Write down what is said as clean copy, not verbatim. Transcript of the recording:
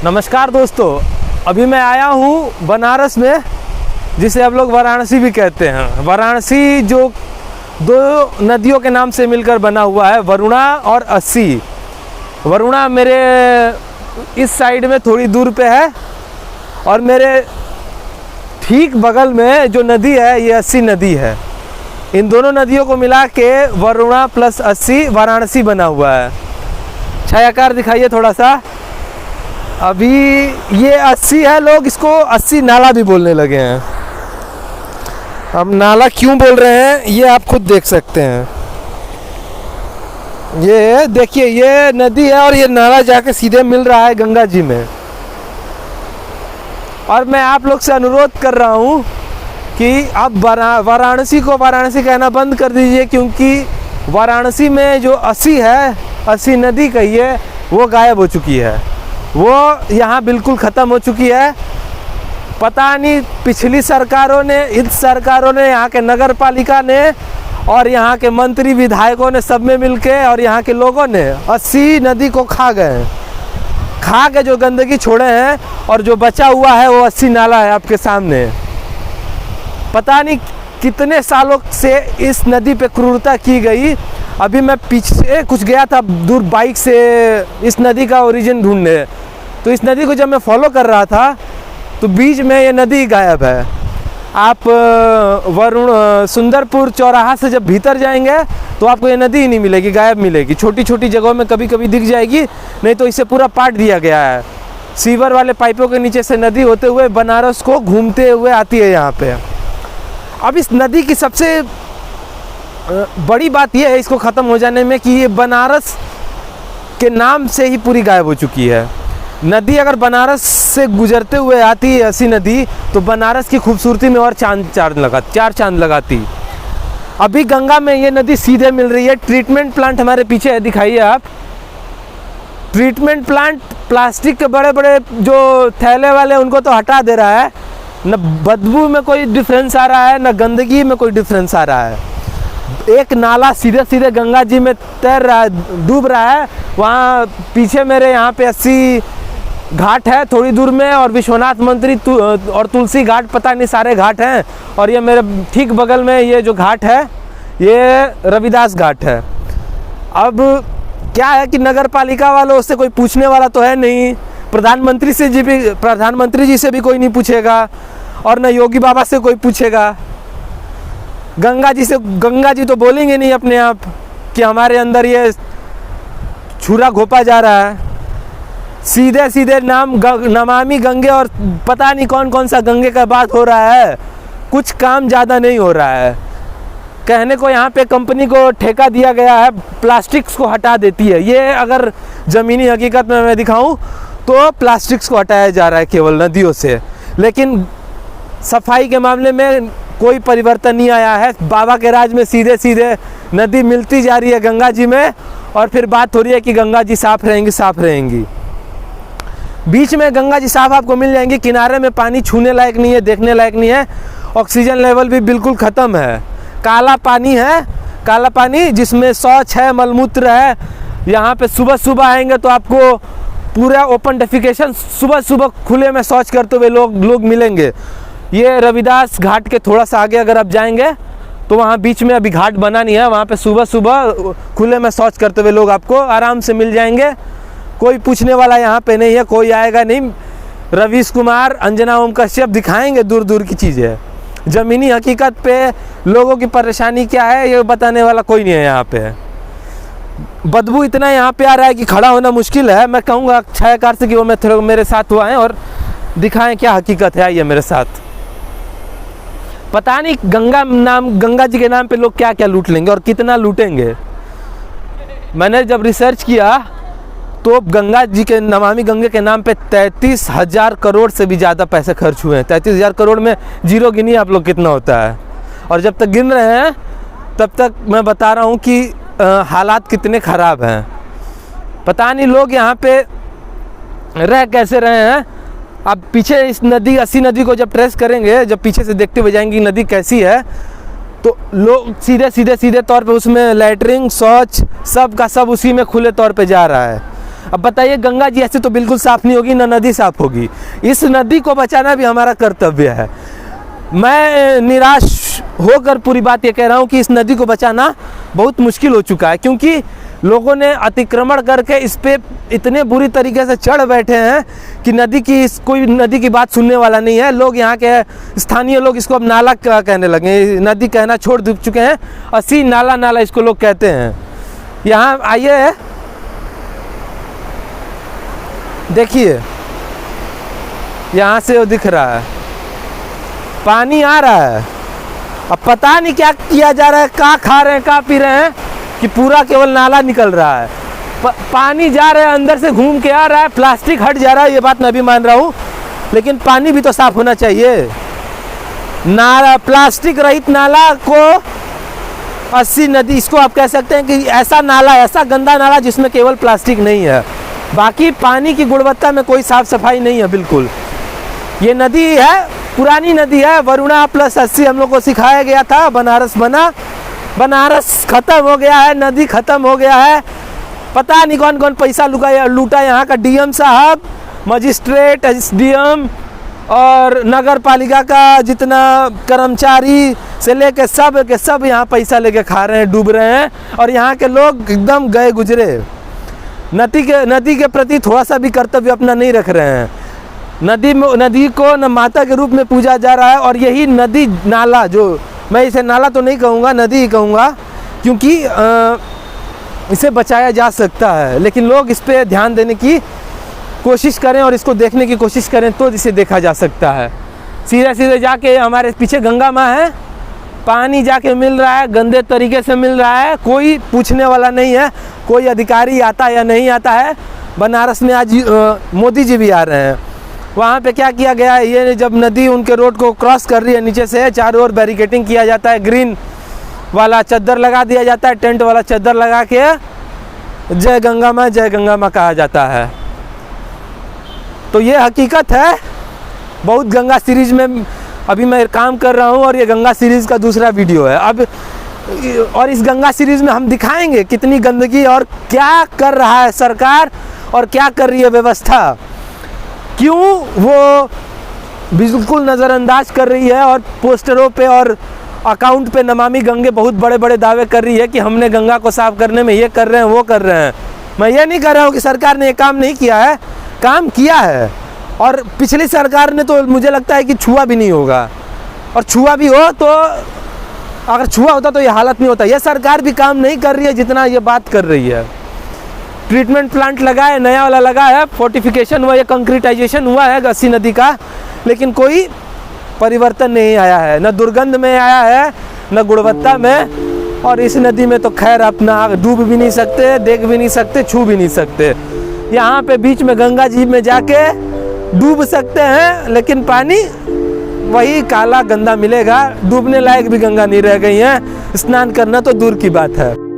नमस्कार दोस्तों, अभी मैं आया हूँ बनारस में, जिसे आप लोग वाराणसी भी कहते हैं। वाराणसी जो दो नदियों के नाम से मिलकर बना हुआ है, वरुणा और अस्सी। वरुणा मेरे इस साइड में थोड़ी दूर पे है और मेरे ठीक बगल में जो नदी है ये अस्सी नदी है। इन दोनों नदियों को मिला के वरुणा प्लस अस्सी वाराणसी बना हुआ है। छायाकार दिखाइए थोड़ा सा। अभी ये अस्सी है, लोग इसको अस्सी नाला भी बोलने लगे हैं। अब नाला क्यों बोल रहे हैं ये आप खुद देख सकते हैं। ये देखिए, ये नदी है और ये नाला जाके सीधे मिल रहा है गंगा जी में। और मैं आप लोग से अनुरोध कर रहा हूँ कि आप वाराणसी को वाराणसी कहना बंद कर दीजिए, क्योंकि वाराणसी में जो अस्सी है, अस्सी नदी कहिए, वो गायब हो चुकी है। वो यहाँ बिल्कुल ख़त्म हो चुकी है। पता नहीं पिछली सरकारों ने, इन सरकारों ने, यहाँ के नगर पालिका ने और यहाँ के मंत्री विधायकों ने सब में मिलके और यहाँ के लोगों ने अस्सी नदी को खा गए। खा के जो गंदगी छोड़े हैं और जो बचा हुआ है वो अस्सी नाला है आपके सामने। पता नहीं कितने सालों से इस नदी पे क्रूरता की गई। अभी मैं पीछे कुछ गया था दूर बाइक से इस नदी का ओरिजिन ढूंढने, तो इस नदी को जब मैं फॉलो कर रहा था तो बीच में ये नदी गायब है। आप सुंदरपुर चौराहा से जब भीतर जाएंगे तो आपको ये नदी ही नहीं मिलेगी, गायब मिलेगी। छोटी छोटी जगहों में कभी कभी दिख जाएगी, नहीं तो इसे पूरा पाट दिया गया है। सीवर वाले पाइपों के नीचे से नदी होते हुए बनारस को घूमते हुए आती है यहाँ पे। अब इस नदी की सबसे बड़ी बात यह है इसको ख़त्म हो जाने में कि ये बनारस के नाम से ही पूरी गायब हो चुकी है। नदी अगर बनारस से गुजरते हुए आती है अस्सी नदी, तो बनारस की खूबसूरती में और चार चांद लगाती। अभी गंगा में ये नदी सीधे मिल रही है। ट्रीटमेंट प्लांट हमारे पीछे है, दिखाइए आप। ट्रीटमेंट प्लांट प्लास्टिक के बड़े बड़े जो थैले वाले उनको तो हटा दे रहा है। न बदबू में कोई डिफरेंस आ रहा है, न गंदगी में कोई डिफरेंस आ रहा है। एक नाला सीधे सीधे गंगा जी में तैर रहा है, डूब रहा है। वहाँ पीछे मेरे यहाँ पे अस्सी घाट है थोड़ी दूर में, और विश्वनाथ मंदिर और तुलसी घाट, पता नहीं सारे घाट हैं। और ये मेरे ठीक बगल में ये जो घाट है ये रविदास घाट है। अब क्या है कि नगर पालिका वालों से कोई पूछने वाला तो है नहीं। प्रधानमंत्री जी से भी कोई नहीं पूछेगा, और न योगी बाबा से कोई पूछेगा। गंगा जी तो बोलेंगे नहीं अपने आप कि हमारे अंदर ये छुरा घोपा जा रहा है। सीधे सीधे नमामि गंगे और पता नहीं कौन कौन सा गंगे का बात हो रहा है। कुछ काम ज़्यादा नहीं हो रहा है। कहने को यहाँ पे कंपनी को ठेका दिया गया है, प्लास्टिक्स को हटा देती है। ये अगर ज़मीनी हकीकत में मैं दिखाऊं तो प्लास्टिक्स को हटाया जा रहा है केवल नदियों से, लेकिन सफाई के मामले में कोई परिवर्तन नहीं आया है। बाबा के राज में सीधे सीधे नदी मिलती जा रही है गंगा जी में, और फिर बात हो रही है कि गंगा जी साफ रहेंगी। बीच में गंगा जी साफ आपको मिल जाएंगी, किनारे में पानी छूने लायक नहीं है, देखने लायक नहीं है। ऑक्सीजन लेवल भी बिल्कुल ख़त्म है। काला पानी है, काला पानी जिसमें शौच है, मलमूत्र है। यहाँ पे सुबह सुबह आएंगे तो आपको पूरा ओपन डेफिकेशन, सुबह सुबह खुले में शौच करते हुए लोग मिलेंगे। ये रविदास घाट के थोड़ा सा आगे अगर आप जाएंगे तो वहाँ बीच में अभी घाट बना नहीं है, वहाँ पे सुबह सुबह खुले में शौच करते हुए लोग आपको आराम से मिल जाएंगे। कोई पूछने वाला यहाँ पे नहीं है, कोई आएगा नहीं। रवीश कुमार, अंजना ओम कश्यप दिखाएंगे दूर दूर की चीज़ें। ज़मीनी हकीकत पे लोगों की परेशानी क्या है ये बताने वाला कोई नहीं है यहाँ पे। बदबू इतना यहाँ पे आ रहा है कि खड़ा होना मुश्किल है। मैं कहूँगा छायाकार से कि वो मेरे साथ हुआ है और दिखाएं क्या हकीकत है। आइए मेरे साथ। पता नहीं गंगा जी के नाम पे लोग क्या क्या लूट लेंगे और कितना लूटेंगे। मैंने जब रिसर्च किया तो गंगा जी के, नमामि गंगे के नाम पे 33,000 करोड़ से भी ज़्यादा पैसे खर्च हुए हैं। 33,000 करोड़ में जीरो गिनिए आप लोग कितना होता है। और जब तक गिन रहे हैं तब तक मैं बता रहा हूँ कि हालात कितने ख़राब हैं। पता नहीं लोग यहाँ पे रह कैसे रहे हैं। अब पीछे इस नदी, अस्सी नदी को जब ट्रेस करेंगे, जब पीछे से देखते हुए जाएंगे नदी कैसी है, तो लोग सीधे तौर पे उसमें लैटरिन, शौच सब का सब उसी में खुले तौर पे जा रहा है। अब बताइए, गंगा जी ऐसे तो बिल्कुल साफ नहीं होगी, ना नदी साफ होगी। इस नदी को बचाना भी हमारा कर्तव्य है। मैं निराश होकर पूरी बात ये कह रहा हूँ कि इस नदी को बचाना बहुत मुश्किल हो चुका है, क्योंकि लोगों ने अतिक्रमण करके इस पे इतने बुरी तरीके से चढ़ बैठे हैं कि कोई नदी की बात सुनने वाला नहीं है। लोग यहाँ के स्थानीय लोग इसको अब नाला कहने लगे, नदी कहना छोड़ चुके हैं। असी नाला इसको लोग कहते हैं। यहाँ आइए, देखिए यहाँ से वो दिख रहा है, पानी आ रहा है। अब पता नहीं क्या किया जा रहा है, क्या खा रहे हैं, क्या पी रहे हैं कि पूरा केवल नाला निकल रहा है। पानी जा रहा है, अंदर से घूम के आ रहा है, प्लास्टिक हट जा रहा है, ये बात मैं भी मान रहा हूँ, लेकिन पानी भी तो साफ होना चाहिए। नाला, प्लास्टिक रहित नाला को अस्सी नदी, इसको आप कह सकते हैं कि ऐसा नाला, ऐसा गंदा नाला जिसमें केवल प्लास्टिक नहीं है, बाकी पानी की गुणवत्ता में कोई साफ सफाई नहीं है बिल्कुल। ये नदी है, पुरानी नदी है, वरुणा प्लस 80 हम लोग को सिखाया गया था। बनारस बना, बनारस खत्म हो गया है, नदी खत्म हो गया है। पता नहीं कौन कौन पैसा लूटा यहाँ का डीएम साहब, मजिस्ट्रेट, एसडीएम और नगर पालिका का जितना कर्मचारी से लेके सब के सब यहाँ पैसा लेके खा रहे हैं, डूब रहे हैं, और यहाँ के लोग एकदम गए गुजरे। नदी के प्रति थोड़ा सा भी कर्तव्य अपना नहीं रख रहे हैं। नदी को न माता के रूप में पूजा जा रहा है, और यही नदी नाला, जो मैं इसे नाला तो नहीं कहूँगा, नदी ही कहूँगा, क्योंकि इसे बचाया जा सकता है, लेकिन लोग इस पे ध्यान देने की कोशिश करें और इसको देखने की कोशिश करें तो इसे देखा जा सकता है। सीधे सीधे जाके हमारे पीछे गंगा माँ है, पानी जाके मिल रहा है, गंदे तरीके से मिल रहा है, कोई पूछने वाला नहीं है, कोई अधिकारी आता या नहीं आता है। बनारस में आज मोदी जी भी आ रहे हैं। वहाँ पे क्या किया गया है, ये जब नदी उनके रोड को क्रॉस कर रही है नीचे से, चारों ओर बैरिकेटिंग किया जाता है, ग्रीन वाला चद्दर लगा दिया जाता है, टेंट वाला चद्दर लगा के जय गंगा माँ कहा जाता है। तो ये हकीकत है। बहुत गंगा सीरीज में अभी मैं काम कर रहा हूँ, और ये गंगा सीरीज का दूसरा वीडियो है अब, और इस गंगा सीरीज में हम दिखाएंगे कितनी गंदगी और क्या कर रहा है सरकार और क्या कर रही है व्यवस्था, क्यों वो बिल्कुल नज़रअंदाज कर रही है और पोस्टरों पे और अकाउंट पे नमामि गंगे बहुत बड़े बड़े दावे कर रही है कि हमने गंगा को साफ करने में ये कर रहे हैं, वो कर रहे हैं। मैं ये नहीं कर रहा हूँ कि सरकार ने ये काम नहीं किया है, काम किया है, और पिछली सरकार ने तो मुझे लगता है कि छुआ भी नहीं होगा, और छुआ भी हो तो, अगर छुआ होता तो ये हालत नहीं होता। ये सरकार भी काम नहीं कर रही है जितना ये बात कर रही है। ट्रीटमेंट प्लांट लगा है, नया वाला लगा है, फोर्टिफिकेशन हुआ है, कंक्रीटाइजेशन हुआ है अस्सी नदी का, लेकिन कोई परिवर्तन नहीं आया है, न दुर्गंध में आया है, न गुणवत्ता में। और इस नदी में तो खैर अपना डूब भी नहीं सकते, देख भी नहीं सकते, छू भी नहीं सकते। यहाँ पे बीच में गंगा जी में जाके डूब सकते हैं, लेकिन पानी वही काला गंदा मिलेगा, डूबने लायक भी गंगा नहीं रह गई है, स्नान करना तो दूर की बात है।